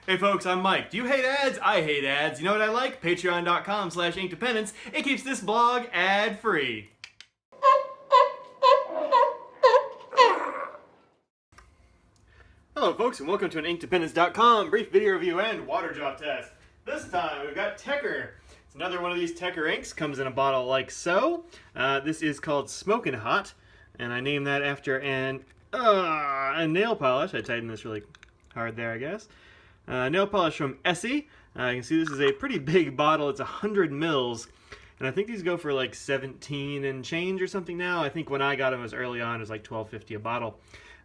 Hey folks, I'm Mike. Do you hate ads? I hate ads. You know what I like? Patreon.com/Inkdependence. It keeps this blog ad-free. Hello folks, and welcome to an Inkdependence.com brief video review and water drop test. This time we've got Tekker. It's another one of these Tekker inks. Comes in a bottle like so. This is called Smokin Hot, and I named that after a nail polish. I tightened this really hard there, I guess. Nail polish from Essie. You can see this is a pretty big bottle. It's 100 mils, and I think these go for like 17 and change or something now. I think when I got them, it was early on. It was like $12.50 a bottle.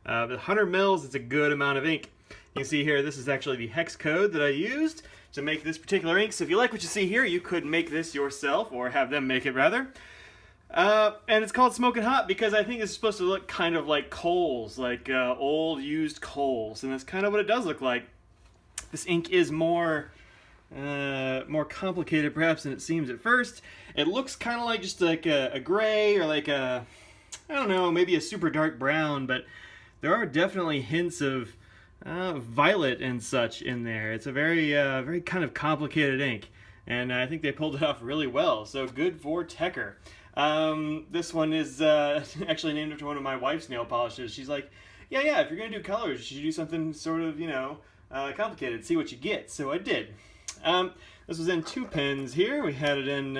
But 100 mils, it's a good amount of ink. You can see here, this is actually the hex code that I used to make this particular ink. So if you like what you see here, you could make this yourself, or have them make it rather. And it's called Smokin Hot because I think it's supposed to look kind of like coals, like old used coals, and that's kind of what it does look like. This ink is more complicated perhaps than it seems at first. It looks kind of like just like a gray or like a, I don't know, maybe a super dark brown, but there are definitely hints of violet and such in there. It's a very kind of complicated ink, and I think they pulled it off really well, so good for Tekker. This one is actually named after one of my wife's nail polishes. She's like, yeah, if you're going to do colors, you should do something sort of, complicated, see what you get. So I did. This was in two pens here. We had it in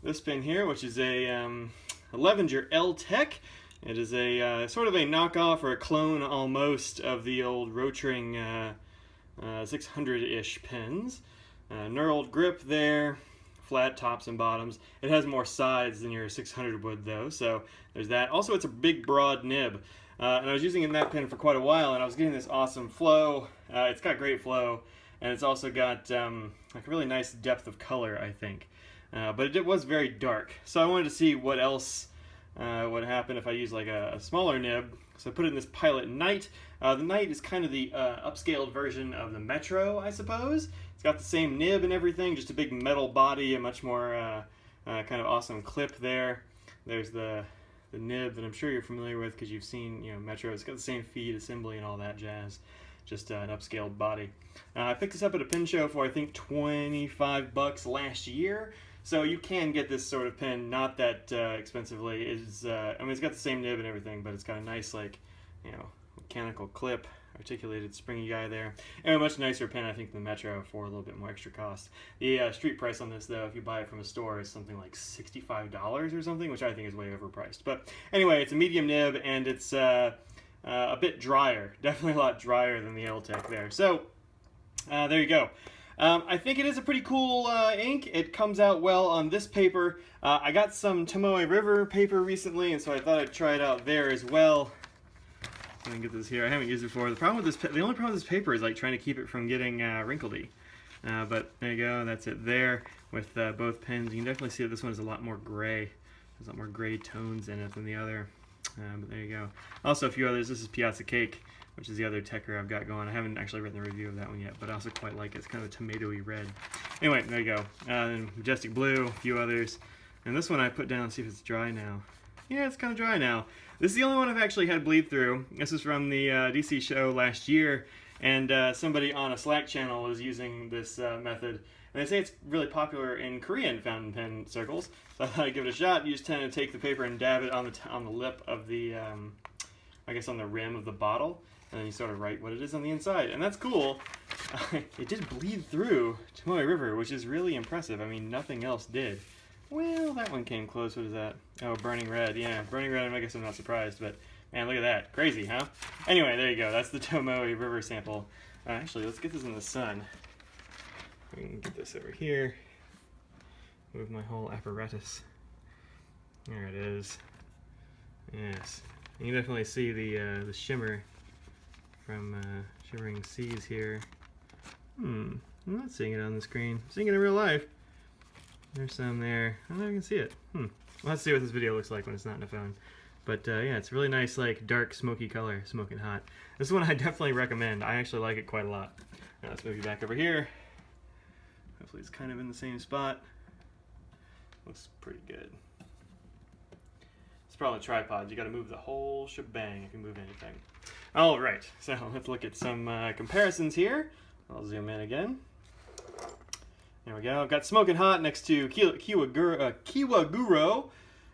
this pen here, which is a Levenger L-Tech. It is a sort of a knockoff or a clone almost of the old Rotring 600-ish pens. Knurled grip there, flat tops and bottoms. It has more sides than your 600 would though, so there's that. Also, it's a big broad nib. And I was using it in that pen for quite a while, and I was getting this awesome flow. It's got great flow, and it's also got like a really nice depth of color, I think. But it was very dark, so I wanted to see what else would happen if I used like a smaller nib. So I put it in this Pilot Knight. The Knight is kind of the upscaled version of the Metro, I suppose. It's got the same nib and everything, just a big metal body, a much more kind of awesome clip there. There's the nib that I'm sure you're familiar with because you've seen, Metro. It's got the same feed assembly and all that jazz, just an upscaled body. I picked this up at a pen show for I think $25 last year, so you can get this sort of pen not that expensively. It's got the same nib and everything, but it's got a nice mechanical clip, articulated springy guy there, and a much nicer pen I think than the Metro for a little bit more extra cost. The street price on this though, if you buy it from a store, is something like $65 or something, which I think is way overpriced. But anyway, it's a medium nib, and it's a bit drier, definitely a lot drier than the L-Tech there. So there you go. I think it is a pretty cool ink. It comes out well on this paper. I got some Tomoe River paper recently, and so I thought I'd try it out there as well. Let me get this here. I haven't used it before. The only problem with this paper is like trying to keep it from getting wrinkledy. But there you go. That's it there with both pens. You can definitely see that this one is a lot more gray. There's a lot more gray tones in it than the other. But there you go. Also a few others. This is Piazza Cake, which is the other Tekker I've got going. I haven't actually written the review of that one yet, but I also quite like it. It's kind of a tomatoey red. Anyway, there you go. Then Majestic Blue, a few others. And this one I put down to see if it's dry now. Yeah, it's kind of dry now. This is the only one I've actually had bleed through. This is from the DC show last year, and somebody on a Slack channel was using this method. And they say it's really popular in Korean fountain pen circles, so I thought I'd give it a shot. You just tend to take the paper and dab it on the lip of the, I guess on the rim of the bottle, and then you sort of write what it is on the inside. And that's cool. It did bleed through Tomoe River, which is really impressive. I mean, nothing else did. Well, that one came close. What is that? Oh, Burning Red. Yeah, Burning Red, I guess I'm not surprised, but man, look at that. Crazy, huh? Anyway, there you go. That's the Tomoe River sample. Actually, let's get this in the sun. We can get this over here. Move my whole apparatus. There it is. Yes. You can definitely see the shimmer from Shimmering Seas here. I'm not seeing it on the screen. I'm seeing it in real life. There's some there. I don't know if I can see it. We'll have to see what this video looks like when it's not in a phone. But yeah, it's a really nice, like, dark, smoky color, Smokin Hot. This is one I definitely recommend. I actually like it quite a lot. Now let's move you back over here. Hopefully it's kind of in the same spot. Looks pretty good. It's probably a tripod. You got to move the whole shebang if you move anything. All right, so let's look at some comparisons here. I'll zoom in again. There we go. I've got Smokin Hot next to Kiwaguro,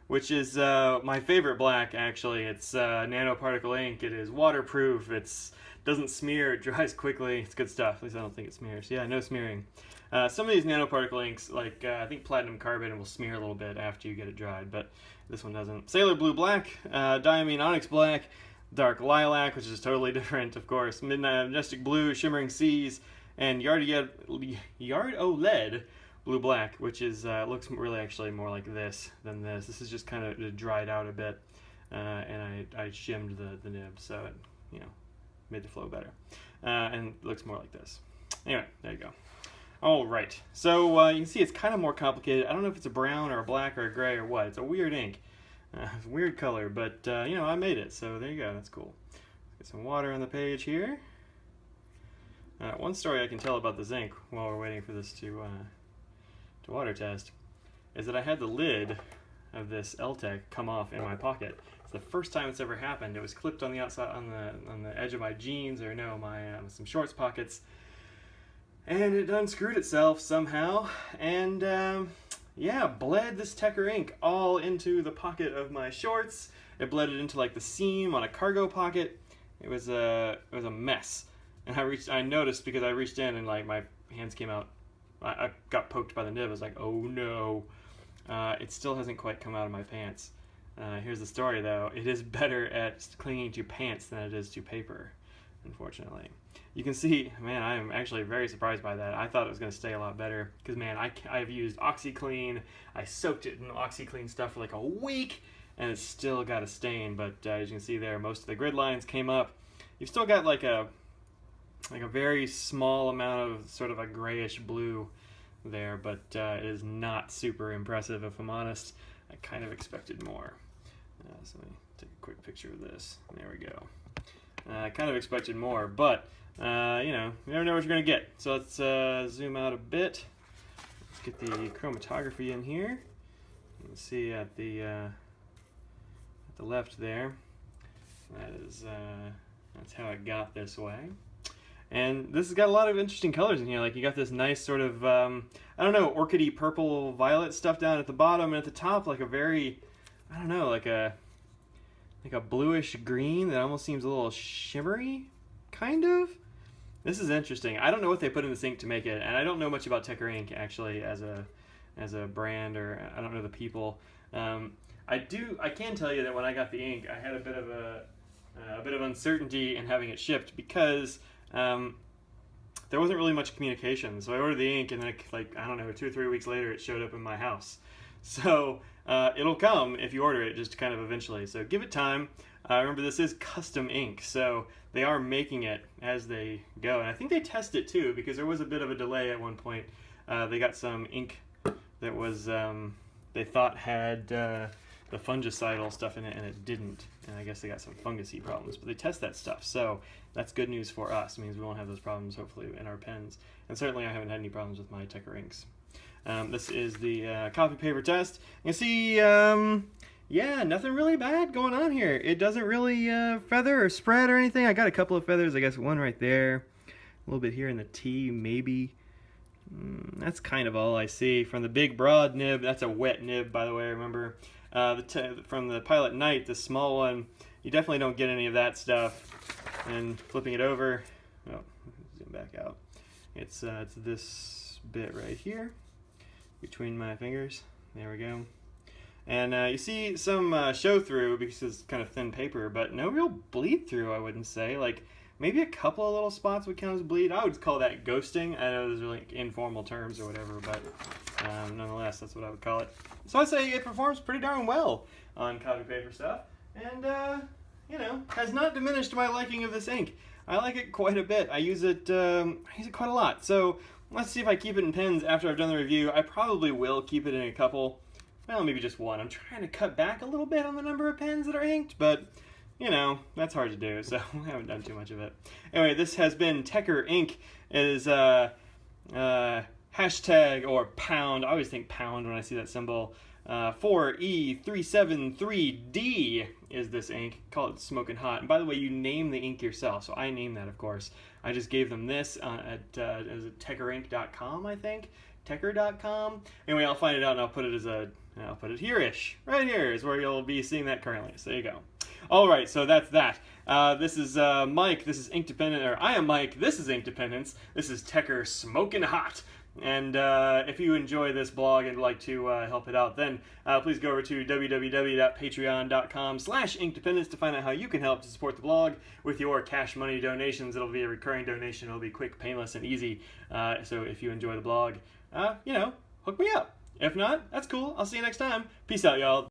which is my favorite black, actually. It's nanoparticle ink. It is waterproof. It doesn't smear. It dries quickly. It's good stuff. At least I don't think it smears. Yeah, no smearing. Some of these nanoparticle inks, like I think platinum carbon, will smear a little bit after you get it dried, but this one doesn't. Sailor Blue Black, Diamine Onyx Black, Dark Lilac, which is totally different, of course, Midnight Majestic Blue, Shimmering Seas, and Yard OLED Blue Black, which is looks really actually more like this than this. This is just kind of dried out a bit, and I shimmed the nib, so it, you know, made the flow better, and it looks more like this. Anyway, there you go. All right, so you can see it's kind of more complicated. I don't know if it's a brown or a black or a gray or what. It's a weird ink, weird color, but you know, I made it, so there you go. That's cool. Get some water on the page here. One story I can tell about this ink while we're waiting for this to water test is that I had the lid of this L-Tech come off in my pocket. It's the first time it's ever happened. It was clipped on the outside, on the edge of my jeans, or no, my some shorts pockets. And it unscrewed itself somehow, and yeah, bled this Tekker ink all into the pocket of my shorts. It bled it into like the seam on a cargo pocket. It was a mess. And I noticed because I reached in and like my hands came out. I got poked by the nib. I was like, oh no. It still hasn't quite come out of my pants. Here's the story though. It is better at clinging to pants than it is to paper, unfortunately. You can see, man, I am actually very surprised by that. I thought it was going to stay a lot better because, man, I've used OxyClean. I soaked it in OxyClean stuff for like a week, and it's still got a stain. But as you can see there, most of the grid lines came up. You've still got like a very small amount of sort of a grayish blue there, but it is not super impressive, if I'm honest. I kind of expected more. So let me take a quick picture of this. There we go. I kind of expected more, but you know, you never know what you're going to get. So let's zoom out a bit. Let's get the chromatography in here. You can see at the left there, that's how it got this way. And this has got a lot of interesting colors in here. Like you got this nice sort of, I don't know, orchidy purple violet stuff down at the bottom, and at the top like a very, I don't know, like a bluish green that almost seems a little shimmery, kind of. This is interesting. I don't know what they put in this ink to make it, and I don't know much about Tekker ink actually as a brand, or I don't know the people. I can tell you that when I got the ink, I had a bit of uncertainty in having it shipped because there wasn't really much communication. So I ordered the ink, and then like I don't know, 2 or 3 weeks later, it showed up in my house. So it'll come if you order it, just kind of eventually. So give it time. Remember, this is custom ink, so they are making it as they go. And I think they test it too, because there was a bit of a delay at one point. They got some ink that was they thought had the fungicidal stuff in it, and it didn't. And I guess they got some fungusy problems. But they test that stuff, so that's good news for us. It means we won't have those problems, hopefully, in our pens. And certainly I haven't had any problems with my Tekker inks. This is the copy paper test. You can see, yeah, nothing really bad going on here. It doesn't really feather or spread or anything. I got a couple of feathers, I guess one right there. A little bit here in the T, maybe. That's kind of all I see. From the big broad nib, that's a wet nib, by the way, remember. From the Pilot Knight, the small one, you definitely don't get any of that stuff. And flipping it over, oh, zoom back out. It's this bit right here, between my fingers. There we go. And you see some show through because it's kind of thin paper, but no real bleed through, I wouldn't say. Like maybe a couple of little spots would count as bleed. I would call that ghosting. I know those are like informal terms or whatever, but nonetheless, that's what I would call it. So I'd say it performs pretty darn well on copy paper stuff, and you know, has not diminished my liking of this ink. I like it quite a bit. I use it quite a lot. So let's see if I keep it in pens after I've done the review. I probably will keep it in a couple. Well, maybe just one. I'm trying to cut back a little bit on the number of pens that are inked, but, you know, that's hard to do, so I haven't done too much of it. Anyway, this has been Tekker Ink. It is hashtag or pound. I always think pound when I see that symbol. 4E373D is this ink. Call it Smokin Hot. And by the way, you name the ink yourself, so I name that, of course. I just gave them this at is it tekkerinc.com, I think, tekker.com. Anyway, I'll find it out and I'll put it here-ish. Right here is where you'll be seeing that currently. So there you go. All right, so that's that. This is Mike. This is Inkdependent, or I am Mike. This is Inkdependence. This is Tekker Smokin Hot. And if you enjoy this blog and would like to help it out, then please go over to www.patreon.com/Inkdependence to find out how you can help to support the blog with your cash money donations. It'll be a recurring donation. It'll be quick, painless, and easy. So if you enjoy the blog, hook me up. If not, that's cool. I'll see you next time. Peace out, y'all.